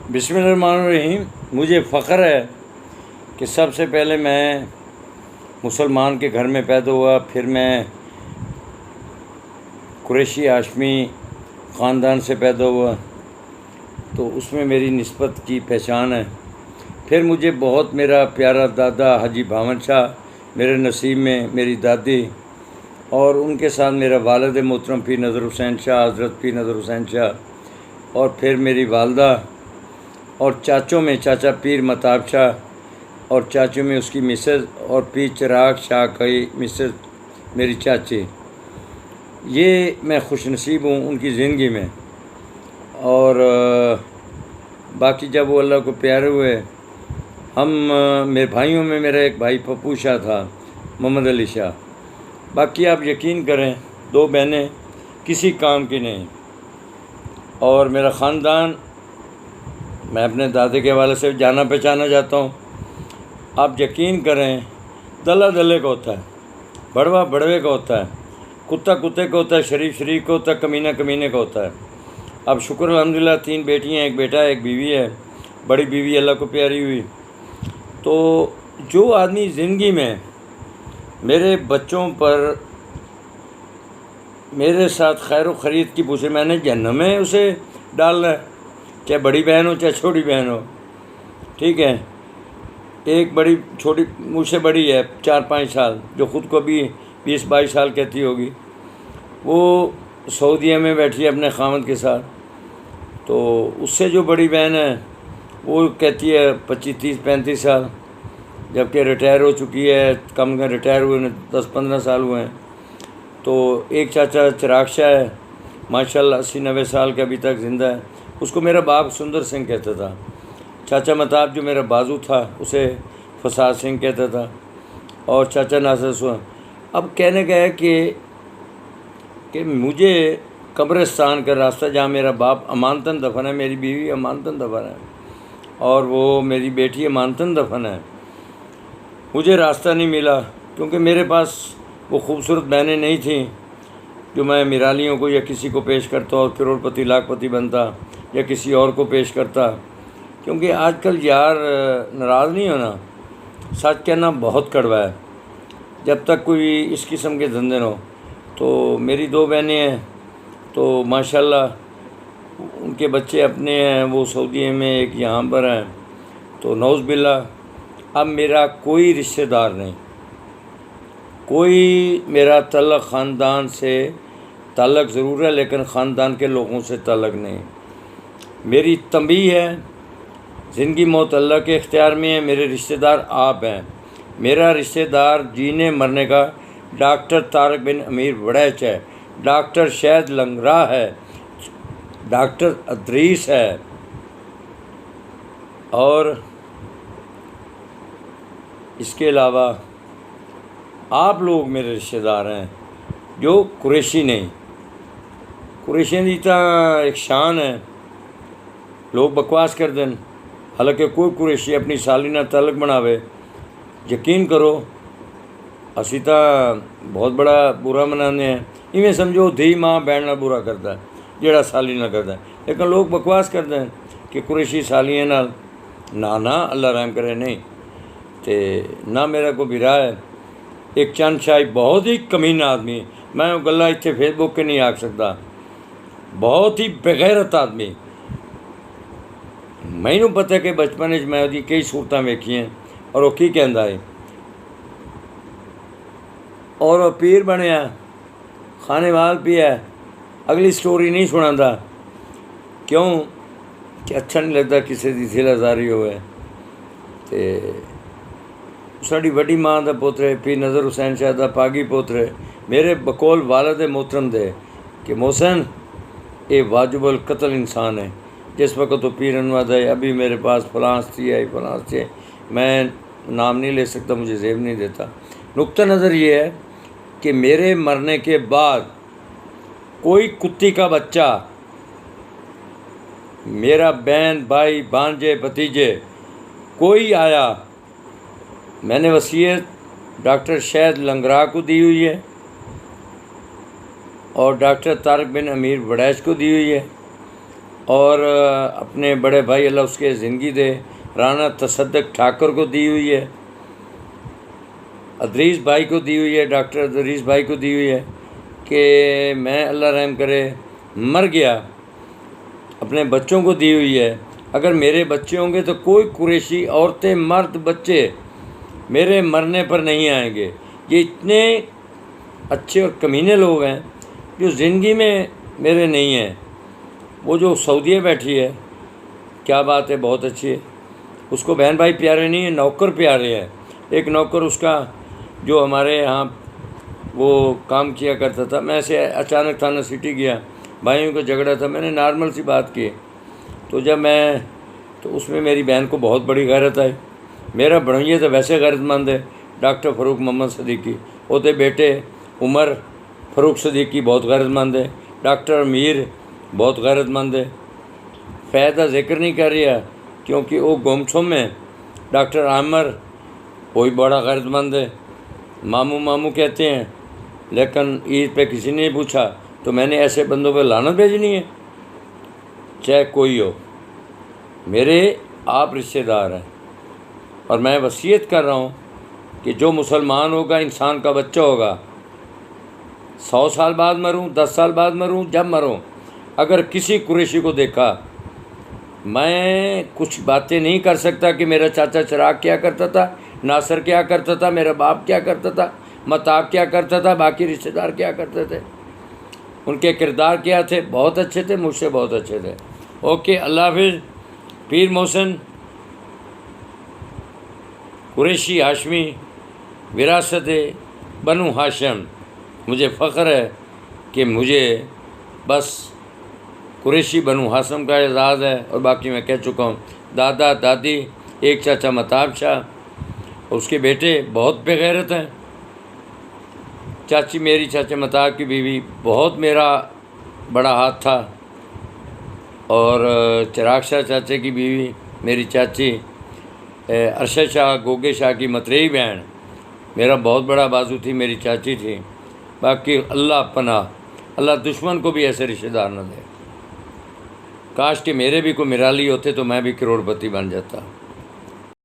بسم اللہ الرحمن الرحیم۔ مجھے فخر ہے کہ سب سے پہلے میں مسلمان کے گھر میں پیدا ہوا، پھر میں قریشی ہاشمی خاندان سے پیدا ہوا، تو اس میں میری نسبت کی پہچان ہے۔ پھر مجھے بہت میرا پیارا دادا حاجی بھاون شاہ میرے نصیب میں، میری دادی، اور ان کے ساتھ میرا والد محترم پیر نظر حسین شاہ، حضرت پیر نظر حسین شاہ، اور پھر میری والدہ، اور چاچوں میں چاچا پیر متاب شاہ، اور چاچوں میں اس کی مسز، اور پیر چراغ شاہ کی مسز میری چاچی۔ یہ میں خوش نصیب ہوں ان کی زندگی میں۔ اور باقی جب وہ اللہ کو پیارے ہوئے، ہم میرے بھائیوں میں میرا ایک بھائی پپو شاہ تھا، محمد علی شاہ۔ باقی آپ یقین کریں 2 بہنیں کسی کام کی نہیں۔ اور میرا خاندان میں اپنے دادے کے حوالے سے جانا پہچانا جاتا ہوں۔ آپ یقین کریں، دلہ دلے کا ہوتا ہے، بڑوا بڑوے کا ہوتا ہے، کتا کتے کا ہوتا ہے، شریف شریف کا ہوتا ہے، کمینہ کمینے کا ہوتا ہے۔ اب شکر الحمدللہ 3 بیٹیاں، 1 بیٹا ہے، 1 بیوی ہے۔ بڑی بیوی اللہ کو پیاری ہوئی۔ تو جو آدمی زندگی میں میرے بچوں پر میرے ساتھ خیر و خرید کی پوچھے، میں نے جہنم میں اسے ڈالنا ہے، چاہے بڑی بہن ہو چاہے چھوٹی بہن ہو، ٹھیک ہے۔ ایک بڑی چھوٹی مجھ سے بڑی ہے 4-5 سال، جو خود کو بھی 20-22 سال کہتی ہوگی۔ وہ سعودیہ میں بیٹھی ہے اپنے خاوند کے ساتھ۔ تو اس سے جو بڑی بہن ہے وہ کہتی ہے 25-30-35 سال، جبکہ ریٹائر ہو چکی ہے، کم ریٹائر ہوئے 10-15 سال ہوئے ہیں۔ تو ایک چاچا چراغ شاہ ہے، ماشاءاللہ 80-90 سال کے ابھی تک زندہ ہے۔ اس کو میرا باپ سندر سنگھ کہتا تھا۔ چاچا متاب جو میرا بازو تھا اسے فساد سنگھ کہتا تھا، اور چاچا ناصر سوہن۔ اب کہنے کا ہے کہ مجھے قبرستان کا راستہ، جہاں میرا باپ امانتاً دفن ہے، میری بیوی امانتاً دفن ہے، اور وہ میری بیٹی امانتاً دفن ہے، مجھے راستہ نہیں ملا، کیونکہ میرے پاس وہ خوبصورت بہنیں نہیں تھیں جو میں میرالیوں کو یا کسی کو پیش کرتا اور کروڑ پتی لاکھ پتی بنتا، یا کسی اور کو پیش کرتا۔ کیونکہ آج کل یار، ناراض نہیں ہونا، سچ کہنا بہت کڑوا ہے، جب تک کوئی اس قسم کے دھندے نہ ہو۔ تو میری 2 بہنیں ہیں، تو ماشاءاللہ ان کے بچے اپنے ہیں، وہ سعودی میں، ایک یہاں پر ہیں۔ تو نعوذ باللہ اب میرا کوئی رشتہ دار نہیں، کوئی میرا تعلق خاندان سے تعلق ضرور ہے، لیکن خاندان کے لوگوں سے تعلق نہیں۔ میری تنبیہ ہے، زندگی موت اللہ کے اختیار میں ہے۔ میرے رشتہ دار آپ ہیں۔ میرا رشتہ دار جینے مرنے کا ڈاکٹر طارق بن امیر وڑیچ ہے، ڈاکٹر شہد لنگرا ہے، ڈاکٹر ادریس ہے، اور اس کے علاوہ آپ لوگ میرے رشتہ دار ہیں جو قریشی نہیں۔ قریشی دی تا ایک شان ہے، لوگ بکواس کر دیں، حالانکہ کوئی قریشی اپنی سالینہ تعلق بناوے، یقین کرو اسی تا بہت بڑا برا منانے ہیں۔ ایویں سمجھو دھی ماں بہن نہ برا کرتا ہے جیڑا سالی نہ کرتا ہے، لیکن لوگ بکواس کر دیں کہ قریشی سالیاں نال نہ اللہ رحم کرے نہیں۔ تے نہ میرا کوئی بھی راہ ہے۔ ایک چند شاہی بہت ہی کمینہ آدمی، میں وہ گلا اتنے فیس بک کے نہیں آکھ سکتا، بہت ہی بغیرت آدمی۔ مینوں پتہ ہے کہ بچپن میں وہ کئی صورتیں ویکھی ہیں، اور وہ کی کہندا ہے، اور وہ پیر بنیا، خانے وال پیا، اگلی سٹوری نہیں سناتا، کیوں کہ اچھا نہیں لگتا کسی دی دل آزاری ہوئے۔ تے ساڈی وڈی ماں دا پوترے پیر نظر حسین شاہ دا پاگی پوترے میرے بقول والد محترم دے کہ محسن اے واجب القتل انسان ہے۔ جس وقت تو پیر انواد ہے، ابھی میرے پاس فلاں ہستی ہے، فلاں ہستی ہے، میں نام نہیں لے سکتا، مجھے زیب نہیں دیتا۔ نقطہ نظر یہ ہے کہ میرے مرنے کے بعد کوئی کتی کا بچہ، میرا بہن بھائی بھانجے بھتیجے کوئی آیا، میں نے وصیت ڈاکٹر شہد لنگرا کو دی ہوئی ہے، اور ڈاکٹر طارق بن امیر وڑیچ کو دی ہوئی ہے، اور اپنے بڑے بھائی اللہ اس کے زندگی دے رانا تصدق ٹھاکر کو دی ہوئی ہے، ادریس بھائی کو دی ہوئی ہے، ڈاکٹر ادریس بھائی کو دی ہوئی ہے کہ میں اللہ رحم کرے مر گیا، اپنے بچوں کو دی ہوئی ہے، اگر میرے بچے ہوں گے تو کوئی قریشی عورتیں مرد بچے میرے مرنے پر نہیں آئیں گے۔ یہ اتنے اچھے اور کمینے لوگ ہیں جو زندگی میں میرے نہیں ہیں۔ وہ جو سعودیہ بیٹھی ہے، کیا بات ہے، بہت اچھی ہے، اس کو بہن بھائی پیارے نہیں ہیں، نوکر پیارے ہیں۔ ایک نوکر اس کا جو ہمارے یہاں وہ کام کیا کرتا تھا، میں ایسے اچانک تھانہ سٹی گیا، بھائیوں کا جھگڑا تھا، میں نے نارمل سی بات کی، تو جب تو اس میں میری بہن کو بہت بڑی غیرت آئی۔ میرا بڑھیا تو ویسے غیرت مند ہے، ڈاکٹر فاروق محمد صدیقی، ہوتے بیٹے عمر فاروق صدیقی بہت غیرت مند ہے، ڈاکٹر امیر بہت غیرت مند ہے۔ فائدہ ذکر نہیں کر رہا کیونکہ وہ گمسم ہے۔ ڈاکٹر عامر وہی بڑا غیرت مند ہے، ماموں کہتے ہیں، لیکن عید پہ کسی نے نہیں پوچھا، تو میں نے ایسے بندوں پہ لعنت بھیجنی ہے؟ چاہے کوئی ہو، میرے آپ رشتہ دار ہیں، اور میں وصیت کر رہا ہوں کہ جو مسلمان ہوگا، انسان کا بچہ ہوگا، 100 سال بعد مروں، 10 سال بعد مروں، جب مروں، اگر کسی قریشی کو دیکھا، میں کچھ باتیں نہیں کر سکتا کہ میرا چاچا چراغ کیا کرتا تھا، ناصر کیا کرتا تھا، میرا باپ کیا کرتا تھا، متاب کیا کرتا تھا، باقی رشتہ دار کیا کرتے تھے، ان کے کردار کیا تھے، بہت اچھے تھے، مجھ سے بہت اچھے تھے۔ اوکے، اللہ حافظ۔ پیر محسن قریشی ہاشمی، وراثت بنو ہاشم، مجھے فخر ہے کہ مجھے بس قریشی بنو ہاشم کا اعزاز ہے، اور باقی میں کہہ چکا ہوں۔ دادا دادی، ایک چاچا متاب شاہ، اس کے بیٹے بہت بے غیرت ہیں۔ چاچی میری، چاچا متاب کی بیوی، بہت میرا بڑا ہاتھ تھا، اور چراغ شاہ چاچے کی بیوی میری چاچی، ارشد شاہ گوگے شاہ کی متریئی بہن، میرا بہت بڑا بازو تھی، میری چاچی تھی۔ باقی اللہ پناہ، اللہ دشمن کو بھی ایسے رشتہ دار نہ دے۔ کاش کہ میرے بھی کوئی مرالی ہوتے تو میں بھی کروڑ پتی بن جاتا۔